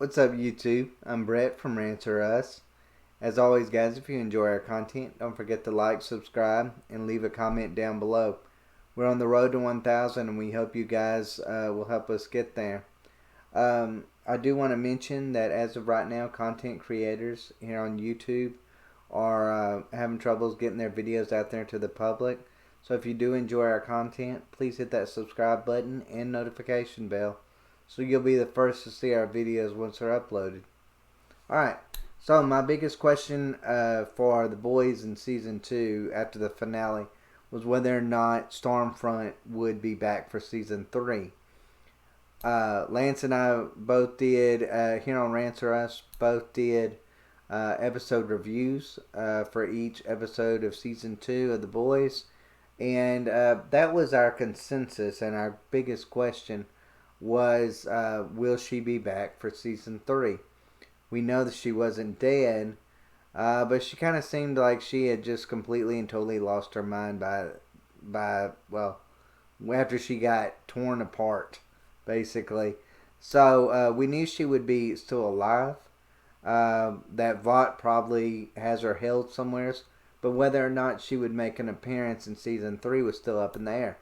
What's up, YouTube? I'm Brett from Rants. As always, guys, if you enjoy our content, don't forget to like, subscribe, and leave a comment down below. We're on the road to 1,000, and we hope you guys will help us get there. I do want to mention that as of right now, content creators here on YouTube are having troubles getting their videos out there to the public. So if you do enjoy our content, please hit that subscribe button and notification bell, so you'll be the first to see our videos once they're uploaded. Alright, so my biggest question for the boys in Season 2 after the finale was whether or not Stormfront would be back for Season 3. Lance and I both did, here on Rants both did episode reviews for each episode of Season 2 of The Boys. And that was our consensus, and our biggest question was, will she be back for Season 3? We know that she wasn't dead, but she kind of seemed like she had just completely and totally lost her mind well, after she got torn apart, basically. So we knew she would be still alive. That Vought probably has her held somewhere, but whether or not she would make an appearance in Season 3 was still up in the air.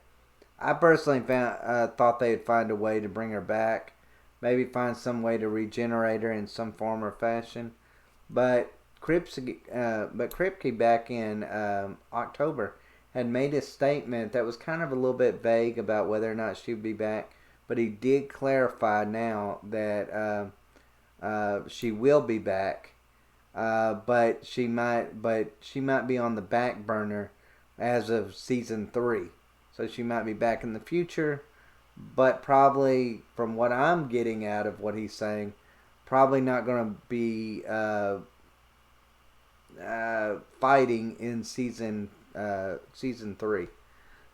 I personally thought they'd find a way to bring her back. Maybe find some way to regenerate her in some form or fashion. But Kripke back in October had made a statement that was kind of a little bit vague about whether or not she would be back. But he did clarify now that she will be back. But she might be on the back burner as of Season 3. So she might be back in the future, but probably, from what I'm getting out of what he's saying, probably not going to be fighting in season 3.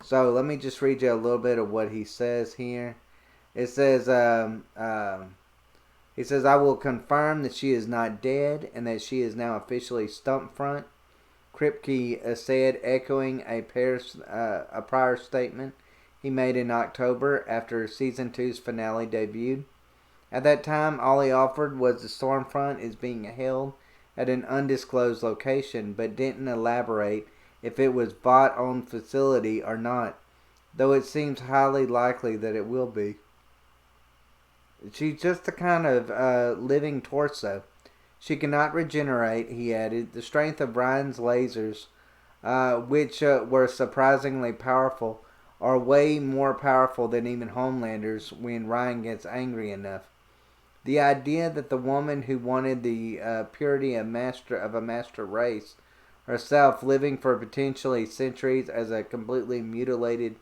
So let me just read you a little bit of what he says here. It says, he says, "I will confirm that she is not dead and that she is now officially Stormfront," Kripke said, echoing a prior statement he made in October after Season 2's finale debuted. At that time, all he offered was the Stormfront is being held at an undisclosed location, but didn't elaborate if it was Vought-owned facility or not, though it seems highly likely that it will be. She's just a kind of living torso. She cannot regenerate, he added. The strength of Ryan's lasers, which were surprisingly powerful, are way more powerful than even Homelander's when Ryan gets angry enough. The idea that the woman who wanted the purity of a master race herself, living for potentially centuries as a completely mutilated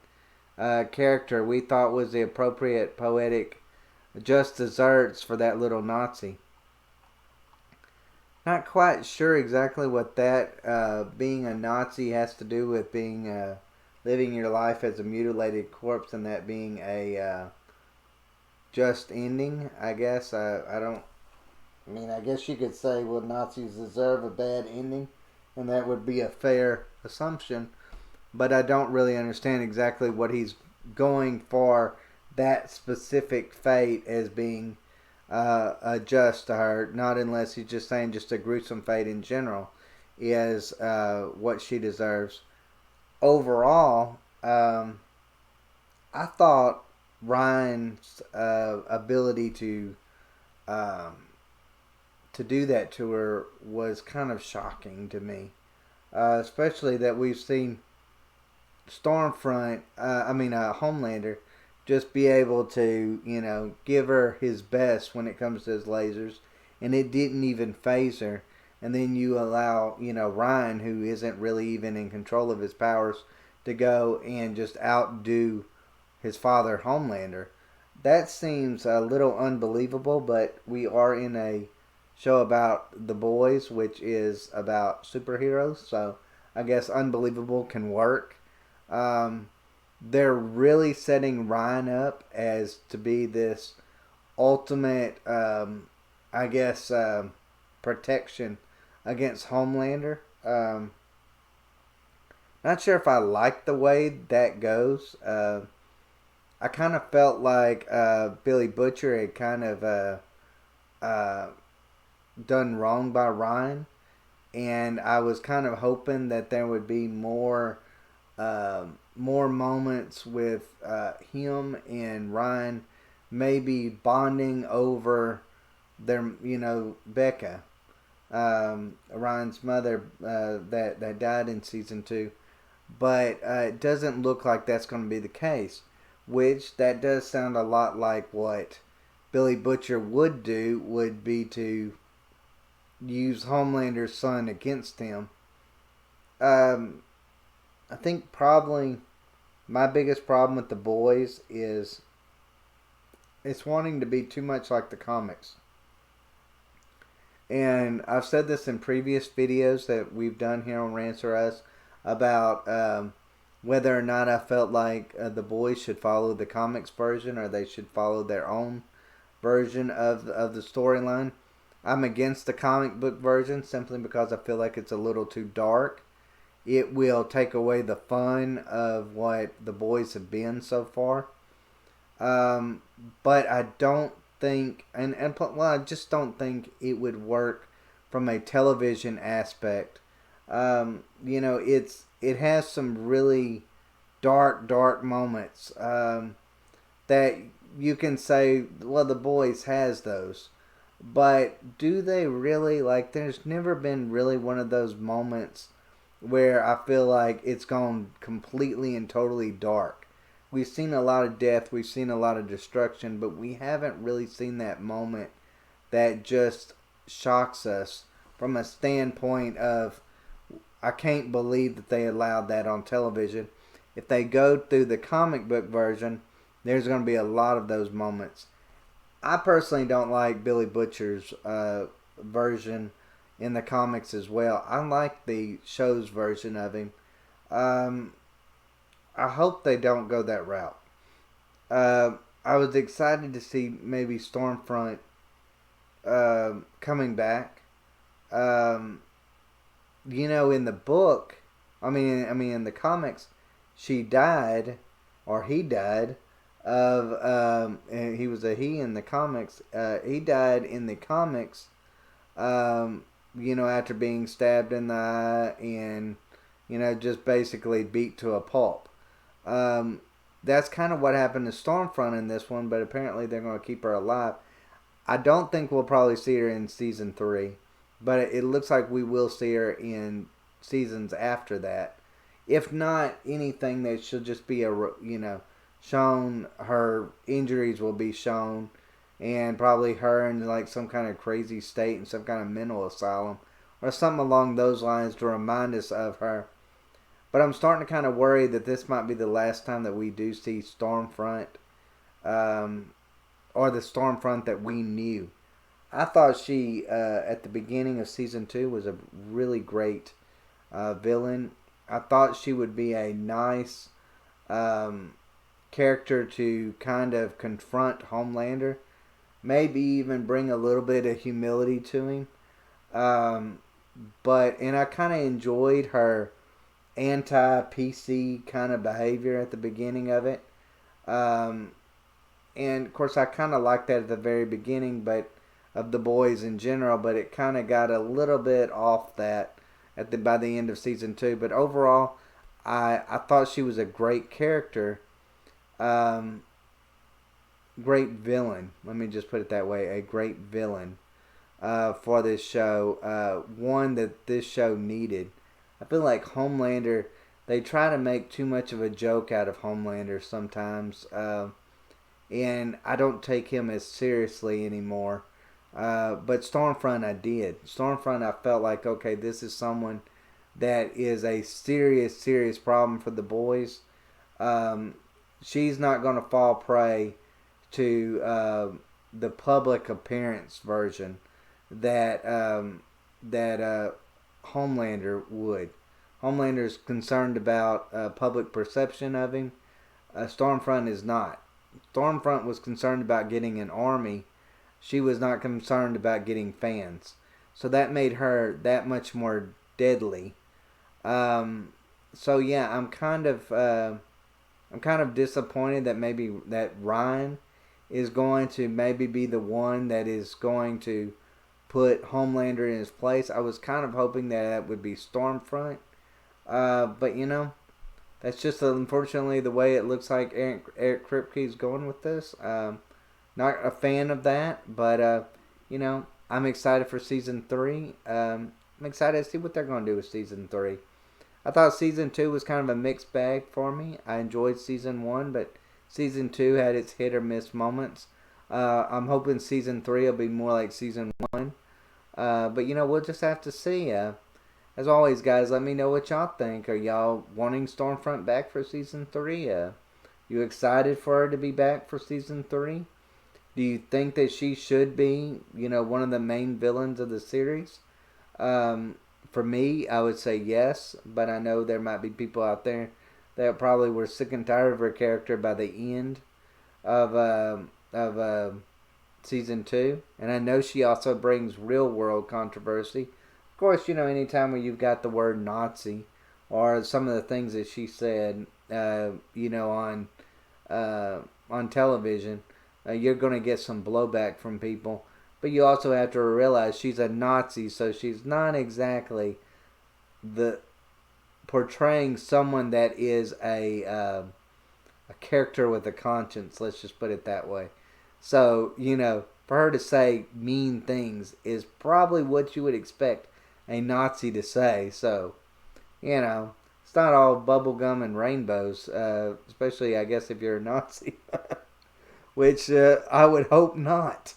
character, we thought was the appropriate poetic just desserts for that little Nazi. Not quite sure exactly what that being a Nazi has to do with being living your life as a mutilated corpse, and that being a just ending. I guess I don't. I mean, I guess you could say, well, Nazis deserve a bad ending, and that would be a fair assumption. But I don't really understand exactly what he's going for that specific fate as being just to her, not unless he's just saying just a gruesome fate in general is what she deserves. Overall, I thought Ryan's ability to do that to her was kind of shocking to me, especially that we've seen Homelander just be able to, give her his best when it comes to his lasers, and it didn't even phase her. And then you allow, Ryan, who isn't really even in control of his powers, to go and just outdo his father, Homelander. That seems a little unbelievable, but we are in a show about The Boys, which is about superheroes, so I guess unbelievable can work. They're really setting Ryan up as to be this ultimate, protection against Homelander. Not sure if I like the way that goes. I kind of felt like Billy Butcher had kind of uh, done wrong by Ryan, and I was kind of hoping that there would be more moments with him and Ryan, maybe bonding over their, Becca, Ryan's mother, that died in season 2. But it doesn't look like that's going to be the case, which that does sound a lot like what Billy Butcher would do, would be to use Homelander's son against him. Um, I think probably my biggest problem with the boys is it's wanting to be too much like the comics. And I've said this in previous videos that we've done here on Rants or Us about whether or not I felt like the boys should follow the comics version or they should follow their own version of the storyline. I'm against the comic book version simply because I feel like it's a little too dark. It will take away the fun of what the boys have been so far. But I don't think, I just don't think it would work from a television aspect. It has some really dark moments that you can say, well, the boys has those. But do they really? Like, there's never been really one of those moments where I feel like it's gone completely and totally dark. We've seen a lot of death, we've seen a lot of destruction, but we haven't really seen that moment that just shocks us from a standpoint of, I can't believe that they allowed that on television. If they go through the comic book version, there's going to be a lot of those moments. I personally don't like Billy Butcher's version in the comics as well. I like the show's version of him. I hope they don't go that route. I was excited to see maybe Stormfront coming back. In the book, in the comics, she died, or he died, and he was a he in the comics. He died in the comics, after being stabbed in the eye and, just basically beat to a pulp. That's kind of what happened to Stormfront in this one, but apparently they're going to keep her alive. I don't think we'll probably see her in season 3, but it looks like we will see her in seasons after that. If not anything, that she'll just be shown. Her injuries will be shown, and probably her in like some kind of crazy state in some kind of mental asylum or something along those lines to remind us of her. But I'm starting to kind of worry that this might be the last time that we do see Stormfront, or the Stormfront that we knew. I thought she, at the beginning of season 2, was a really great villain. I thought she would be a nice character to kind of confront Homelander. Maybe even bring a little bit of humility to him. And I kind of enjoyed her anti-PC kind of behavior at the beginning of it. And of course I kind of liked that at the very beginning, but of the boys in general, but it kind of got a little bit off that by the end of season 2. But overall, I thought she was a great character. Great villain. Let me just put it that way. A great villain for this show. One that this show needed. I feel like Homelander, they try to make too much of a joke out of Homelander sometimes. And I don't take him as seriously anymore. But Stormfront I did. Stormfront I felt like, okay, this is someone that is a serious problem for the boys. She's not going to fall prey to the public appearance version that Homelander would. Homelander's concerned about public perception of him. Stormfront is not. Stormfront was concerned about getting an army. She was not concerned about getting fans. So that made her that much more deadly. So yeah, I'm kind of disappointed that maybe that Ryan is going to maybe be the one that is going to put Homelander in his place. I was kind of hoping that would be Stormfront. But that's just unfortunately the way it looks like Eric Kripke is going with this. Not a fan of that, but I'm excited for season 3. I'm excited to see what they're going to do with season 3. I thought season 2 was kind of a mixed bag for me. I enjoyed season 1, but season 2 had its hit or miss moments. I'm hoping season 3 will be more like season 1. But we'll just have to see. As always, guys, let me know what y'all think. Are y'all wanting Stormfront back for season 3? You excited for her to be back for season 3? Do you think that she should be, one of the main villains of the series? For me, I would say yes, but I know there might be people out there that probably were sick and tired of her character by the end of season 2. And I know she also brings real world controversy. Of course, anytime where you've got the word Nazi or some of the things that she said, on television, you're going to get some blowback from people. But you also have to realize she's a Nazi, so she's not exactly the portraying someone that is a character with a conscience. Let's just put it that way. So for her to say mean things is probably what you would expect a Nazi to say. So it's not all bubblegum and rainbows, especially I guess if you're a Nazi, which I would hope not.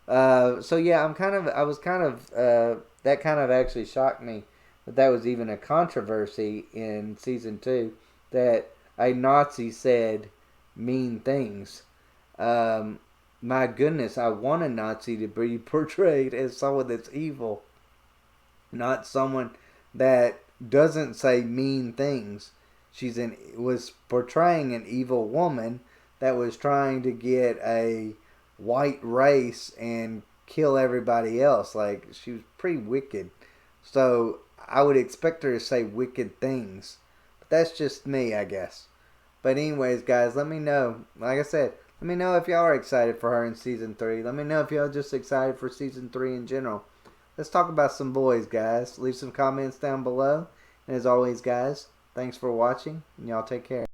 So yeah, that kind of actually shocked me that was even a controversy in season 2 that a Nazi said mean things. My goodness, I want a Nazi to be portrayed as someone that's evil, not someone that doesn't say mean things. Was portraying an evil woman that was trying to get a white race and kill everybody else. Like, she was pretty wicked. So I would expect her to say wicked things. But that's just me, I guess. But anyways, guys, let me know. Like I said, let me know if y'all are excited for her in season 3. Let me know if y'all are just excited for season 3 in general. Let's talk about some boys, guys. Leave some comments down below. And as always, guys, thanks for watching. And y'all take care.